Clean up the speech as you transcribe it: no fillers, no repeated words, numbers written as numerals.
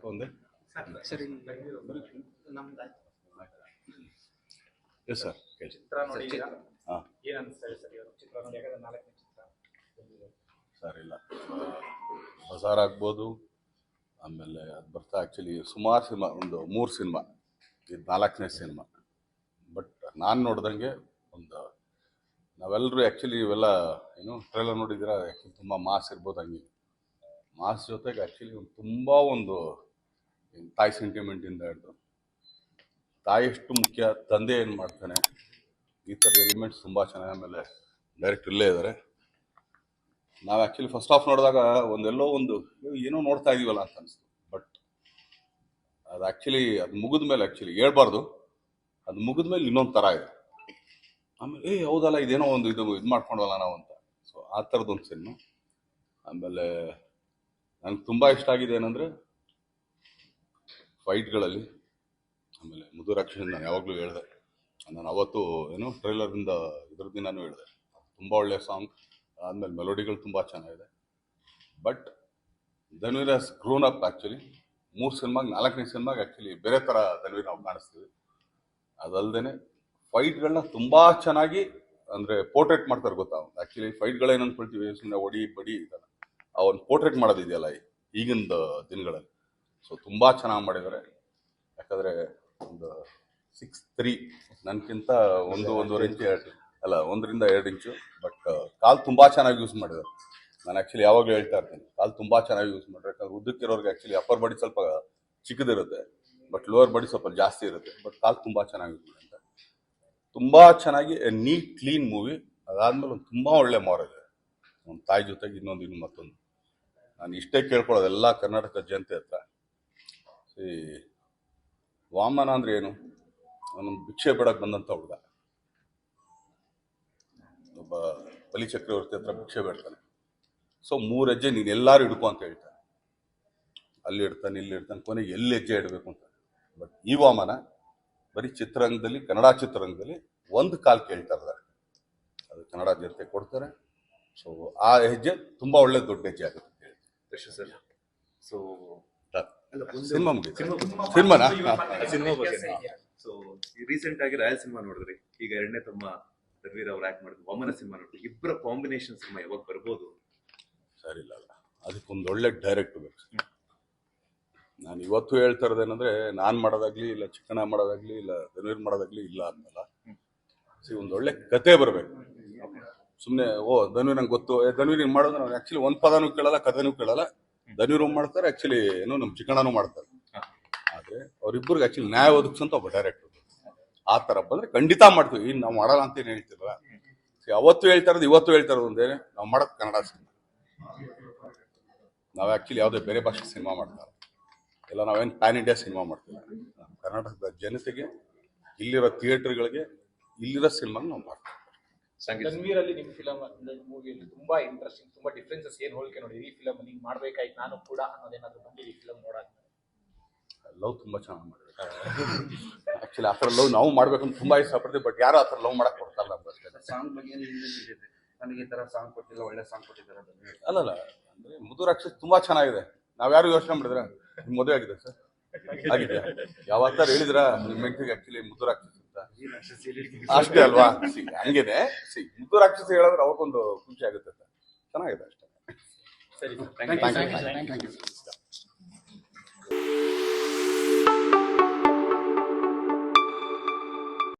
ಒಂದೇ ಸರಿ yes sir ಚಿತ್ರ ನೋಡಿದ್ದೀರಾ? ಹಾಂ ಏನು ಅನಿಸ್ತಾರೆ ಸರ್ ಇವಾಗ ಚಿತ್ರ ನೋಡಿ? ಯಾಕಂದ್ರೆ 4ನೇ ಚಿತ್ರ ಸರ್ ಇಲ್ಲ ಬಜಾರ್ ಆಗ್ಬೋದು, ಆಮೇಲೆ ಅದು ಬರ್ತಾ ಆ್ಯಕ್ಚುಲಿ ಸುಮಾರು ಸಿನಿಮಾ, ಒಂದು 3 ಸಿನಿಮಾ, ಇದು 4ನೇ ಸಿನಿಮಾ. ಬಟ್ ನಾನು ನೋಡ್ದಂಗೆ ಒಂದು ನಾವೆಲ್ಲರೂ ಆ್ಯಕ್ಚುಲಿ ಇವೆಲ್ಲ ಏನು ಟ್ರೈಲರ್ ನೋಡಿದ್ದೀರಾ, ಆ್ಯಕ್ಚುಲಿ ತುಂಬ ಮಾಸ್ ಇರ್ಬೋದು. ಹಂಗೆ ಮಾಸ್ ಜೊತೆಗೆ ಆ್ಯಕ್ಚುಲಿ ಒಂದು ತುಂಬ ಒಂದು ತಾಯಿ ಸೆಂಟಿಮೆಂಟಿಂದ ಹಿಡಿದು ತಾಯಿ ಎಷ್ಟು ಮುಖ್ಯ, ತಂದೆ ಏನು ಮಾಡ್ತಾನೆ, ಈ ಥರದ ಎಲಿಮೆಂಟ್ಸ್ ತುಂಬ ಚೆನ್ನಾಗಿ. ಆಮೇಲೆ ಡೈರೆಕ್ಟ್ ಇಲ್ಲೇ ಇದ್ದಾರೆ. ನಾವು ಆ್ಯಕ್ಚುಲಿ ಫಸ್ಟ್ ಹಾಫ್ ನೋಡಿದಾಗ ಒಂದೆಲ್ಲೋ ಒಂದು ಏನೋ ನೋಡ್ತಾ ಇದೀವಲ್ಲ ಅಂತ ಅನಿಸ್ತು. ಬಟ್ ಅದು ಆ್ಯಕ್ಚುಲಿ ಅದು ಮುಗಿದ ಮೇಲೆ ಆ್ಯಕ್ಚುಲಿ ಹೇಳ್ಬಾರ್ದು, ಅದು ಮುಗಿದ ಮೇಲೆ ಇನ್ನೊಂದು ಥರ ಇದೆ. ಆಮೇಲೆ ಹೌದಲ್ಲ ಇದೇನೋ ಒಂದು ಇದು ಮಾಡ್ಕೊಂಡಲ್ಲ ನಾವು ಅಂತ. ಸೊ ಆ ಥರದ್ದೊಂದು ಸಿನಿಮಾ. ಆಮೇಲೆ ನನಗೆ ತುಂಬ ಇಷ್ಟ ಆಗಿದೆ ಏನಂದರೆ ಫೈಟ್ಗಳಲ್ಲಿ. ಆಮೇಲೆ ಮುದುರಾಕ್ಷಿ ನಾನು ಯಾವಾಗಲೂ ಹೇಳಿದೆ, ನಾನು ಅವತ್ತು ಏನೋ ಟ್ರೈಲರಿಂದ ಇದ್ರ ದಿನಾನು ಹೇಳಿದೆ, ತುಂಬ ಒಳ್ಳೆಯ ಸಾಂಗ್. ಆದಮೇಲೆ ಮೆಲೋಡಿಗಳು ತುಂಬ ಚೆನ್ನಾಗಿದೆ. But Dhanveer has grown up actually. 3 ಸಿನಿಮಾಗೆ 4ನೇ ಸಿನಿಮಾಗೆ ಆ್ಯಕ್ಚುಲಿ ಬೇರೆ ಥರ ಧನ್ವೀರ್ ನಾವು ಕಾಣಿಸ್ತೀವಿ. ಅದಲ್ಲದೆ ಫೈಟ್ಗಳನ್ನ ತುಂಬ ಚೆನ್ನಾಗಿ ಅಂದರೆ ಪೋರ್ಟ್ರೇಟ್ ಮಾಡ್ತಾರೆ ಗೊತ್ತಾ. ಆ್ಯಕ್ಚುಲಿ ಫೈಟ್ಗಳೇನು ಅಂದ್ಕೊಳ್ತೀವಿ, ಸುಮ್ಮನೆ ಒಡಿ ಬಡಿ ಇದಲ್ಲ, ಆ ಒಂದು ಪೋರ್ಟ್ರೇಟ್ ಮಾಡೋದಿದೆಯಲ್ಲ ಈಗಿನ ದಿನಗಳಲ್ಲಿ. ಸೊ ತುಂಬ ಚೆನ್ನಾಗಿ ಮಾಡಿದ್ದಾರೆ. ಯಾಕಂದರೆ ಒಂದು 6'3", ನನಗಿಂತ 1.5 ಇಂಚು ಅಲ್ಲ 1ರಿಂದ 2 ಇಂಚು. ಬಟ್ ಕಾಲು ತುಂಬ ಚೆನ್ನಾಗಿ ಯೂಸ್ ಮಾಡಿದ್ದಾರೆ. ನಾನು ಆ್ಯಕ್ಚುಲಿ ಯಾವಾಗಲೂ ಹೇಳ್ತಾ ಇರ್ತೀನಿ, ಕಾಲು ತುಂಬ ಚೆನ್ನಾಗಿ ಯೂಸ್ ಮಾಡಿದ್ರೆ. ಯಾಕಂದ್ರೆ ಉದ್ದಕ್ಕಿರೋರಿಗೆ ಆ್ಯಕ್ಚುಲಿ ಅಪ್ಪರ್ ಬಾಡಿ ಸ್ವಲ್ಪ ಚಿಕ್ಕದಿರುತ್ತೆ, ಬಟ್ ಲೋವರ್ ಬಾಡಿ ಸ್ವಲ್ಪ ಜಾಸ್ತಿ ಇರುತ್ತೆ. ಬಟ್ ಕಾಲು ತುಂಬ ಚೆನ್ನಾಗಿ ಯೂಸ್ ಮಾಡಿದ್ದಾರೆ. ತುಂಬ ಚೆನ್ನಾಗಿ ನೀಟ್ ಕ್ಲೀನ್ ಮೂವಿ. ಅದಾದಮೇಲೆ ಒಂದು ತುಂಬ ಒಳ್ಳೆ ಮಾರಲ್ ಇದೆ. ಒಂದು ತಾಯಿ ಜೊತೆಗೆ ಇನ್ನೊಂದು ಮತ್ತೊಂದು. ನಾನು ಇಷ್ಟೇ ಕೇಳ್ಕೊಳ್ಳೋದು ಎಲ್ಲ ಕರ್ನಾಟಕ ಜನತೆ ಹತ್ರ, ವಾಮನ ಅಂದರೆ ಏನು, ಅವನೊಂದು ಭಿಕ್ಷೆ ಬೇಡಕ್ಕೆ ಬಂದಂಥ ಹುಡುಗ. ಒಬ್ಬ ಬಲಿ ಚಕ್ರವರ್ತಿ ಹತ್ರ ಭಿಕ್ಷೆ ಬೇಡ್ತಾನೆ. ಸೊ 3 ಹೆಜ್ಜೆ ನೀನು ಎಲ್ಲರೂ ಹಿಡ್ಕೊ ಅಂತ ಹೇಳ್ತಾನೆ. ಅಲ್ಲಿ ಇಡ್ತಾನೆ, ಇಲ್ಲಿ ಇಡ್ತಾನೆ, ಕೊನೆಗೆ ಎಲ್ಲಿ ಹೆಜ್ಜೆ ಇಡಬೇಕು ಅಂತ. ಬಟ್ ಈ ವಾಮನ ಬರೀ ಚಿತ್ರರಂಗದಲ್ಲಿ, ಕನ್ನಡ ಚಿತ್ರರಂಗದಲ್ಲಿ 1 ಕಾಲು ಕೇಳ್ತಾ ಇದ್ದಾರೆ. ಅದು ಕನ್ನಡ ಜನತೆ ಕೊಡ್ತಾರೆ. ಸೊ ಆ ಹೆಜ್ಜೆ ತುಂಬ ಒಳ್ಳೆ ದೊಡ್ಡ ಹೆಜ್ಜೆ ಆಗುತ್ತೆ. ಸೊ ಸಿನಿಮಾ ಮುಗಿತು. ಸಿನಿಮಾನಾ? ಸಿನಿಮಾ ಬಗ್ಗೆ ಸೊ ರೀಸೆಂಟ್ ಆಗಿ ರಾಯಲ್ ಸಿನಿಮಾ ನೋಡಿದ್ರಿ, ಈಗ 2ನೇ ತಮ್ಮ ಧನ್ವೀರ್ ಅವ್ರು ಆಕ್ಟ್ ಮಾಡಿದ್ರು ವಾಮನ ಸಿನಿಮಾ ನೋಡಿದ್ರಿ. ಇಬ್ಬರ ಕಾಂಬಿನೇಷನ್ ಸಿನಿಮಾ ಯಾವಾಗ ಬರ್ಬೋದು? ಸರಿ ಇಲ್ಲ, ಅದಕ್ಕೊಂದು ಒಳ್ಳೆ ಡೈರೆಕ್ಟ್ ಬೇಕು. ನಾನು ಇವತ್ತು ಹೇಳ್ತಾ ಇರೋದೇನಂದ್ರೆ, ನಾನು ಮಾಡೋದಾಗ್ಲಿ ಇಲ್ಲ, ಚಿಕ್ಕಣ್ಣ ಮಾಡೋದಾಗ್ಲಿ ಇಲ್ಲ, ಧನ್ವೀರ್ ಮಾಡೋದಾಗ್ಲಿ ಇಲ್ಲ ಅನ್ನಲ್ಲ. ಒಂದು ಒಳ್ಳೆ ಕತೆ ಬರಬೇಕು. ಸುಮ್ಮನೆ ಧನ್ವೀರ್ ನಂಗೆ ಗೊತ್ತು, ಧನ್ವೀರ್ ಹಿಂಗೆ ಮಾಡೋದು, ನಾವು ಆ್ಯಕ್ಚುಲಿ ಒಂದು ಪದನೂ ಕೇಳಲ್ಲ, ಕಥೆನೂ ಕೇಳಲ್ಲ. ಧನ್ವೀರ್ ಮಾಡ್ತಾರೆ, ಆ್ಯಕ್ಚುಲಿ ಏನೋ ನಮ್ಮ ಚಿಕ್ಕಣ್ಣನೂ ಮಾಡ್ತಾರೆ. ಆದರೆ ಅವರಿಬ್ಬರಿಗೆ ಆ್ಯಕ್ಚುಲಿ ನ್ಯಾಯ ಒದಗಿಸಂತ ಒಬ್ಬ ಡೈರೆಕ್ಟರ್ ಆ ಥರ ಬಂದರೆ ಖಂಡಿತ ಮಾಡ್ತೀವಿ. ಇನ್ನು ನಾವು ಮಾಡಲ್ಲ ಅಂತ ಏನು ಹೇಳ್ತಿಲ್ವ. ಅವತ್ತು ಹೇಳ್ತಾ ಇರೋದು ಇವತ್ತು ಹೇಳ್ತಾ ಇರೋದು ಒಂದೇನೆ, ನಾವು ಮಾಡೋದು ಕನ್ನಡ ಸಿನಿಮಾ. ನಾವು ಆ್ಯಕ್ಚುಲಿ ಯಾವುದೇ ಬೇರೆ ಭಾಷೆ ಸಿನಿಮಾ ಮಾಡ್ತಾರೆ ಇಲ್ಲ, ನಾವೇನು ಪ್ಯಾನ್ ಇಂಡಿಯಾ ಸಿನಿಮಾ ಮಾಡ್ತೀವಿ. ಕರ್ನಾಟಕದ ಜನತೆಗೆ, ಇಲ್ಲಿರೋ ಥಿಯೇಟರ್ಗಳಿಗೆ, ಇಲ್ಲಿರೋ ಸಿನಿಮಾನ ನಾವು ಮಾಡ್ತೀವಿ. ಧನ್ವೀರ್ ಅಲ್ಲಿ ನಿಮ್ಮ ಫಿಲಮ್ ಮೂವಿಯಲ್ಲಿ ತುಂಬಾ ಇಂಟ್ರೆಸ್ಟಿಂಗ್, ತುಂಬಾ ಡಿಫ್ರೆನ್ಸಸ್ ಏನು ಹೋಲಿಕೆ ನೋಡಿ ಈ ಫಿಲಮ್ ಹಿಂಗೆ ಮಾಡ್ಬೇಕಾಯ್ತು ನಾನು ಕೂಡ ಅನ್ನೋದೇನಾದ್ರು ಬಂದಿದೆ ಈ ಫಿಲಮ್ ನೋಡೋದು? ಲವ್ ತುಂಬ ಚೆನ್ನಾಗಿ ಮಾಡಿದ್ರು. ಆ್ಯಕ್ಚುಲಿ ಆ ಥರ ಲವ್ ನಾವು ಮಾಡ್ಬೇಕಂತ ತುಂಬ ಇಷ್ಟಪಡ್ತೀವಿ. ಬಟ್ ಯಾರು ಆ ಥರ ಲವ್ ಮಾಡಕ್ಕೆ ಕೊಡ್ತಾರಲ್ಲ ನಮ್ಗೆ ಅಷ್ಟೇ. ಸಾಂಗ್ ಬಗ್ಗೆ ನನಗೆ ಈ ತರ ಸಾಂಗ್ ಕೊಟ್ಟಿಲ್ಲ, ಒಳ್ಳೆ ಸಾಂಗ್ ಕೊಟ್ಟಿದ್ದಾರೆ. ಅಲ್ಲಲ್ಲ, ಅಂದರೆ ಮುದುರಾಕ್ಷಿ ತುಂಬ ಚೆನ್ನಾಗಿದೆ. ನಾವು ಯಾರು ಯೋಚನೆ ಮಾಡಿದ್ರೆ ನಿಮ್ಮ ಮದುವೆ ಆಗಿದೆ ಸರ್? ಆಗಿದೆ. ಯಾವತ್ತಾರು ಹೇಳಿದ್ರ ನಿಮ್ಮ ಹೆಂಡತಿಗೆ ಆ್ಯಕ್ಚುಲಿ ಮುದುರಾಕ್ಷಿ ಅಂತ? ಅಷ್ಟೇ ಅಲ್ವಾ? ಹಂಗೇನೆ ಮುದುರಾಕ್ಷಿ ಹೇಳಿದ್ರೆ ಅವ್ರಿಗೊಂದು ಖುಷಿ ಆಗುತ್ತೆ. ಚೆನ್ನಾಗಿದೆ ಅಷ್ಟೇ. ಸರಿ, ಥ್ಯಾಂಕ್ ಯು.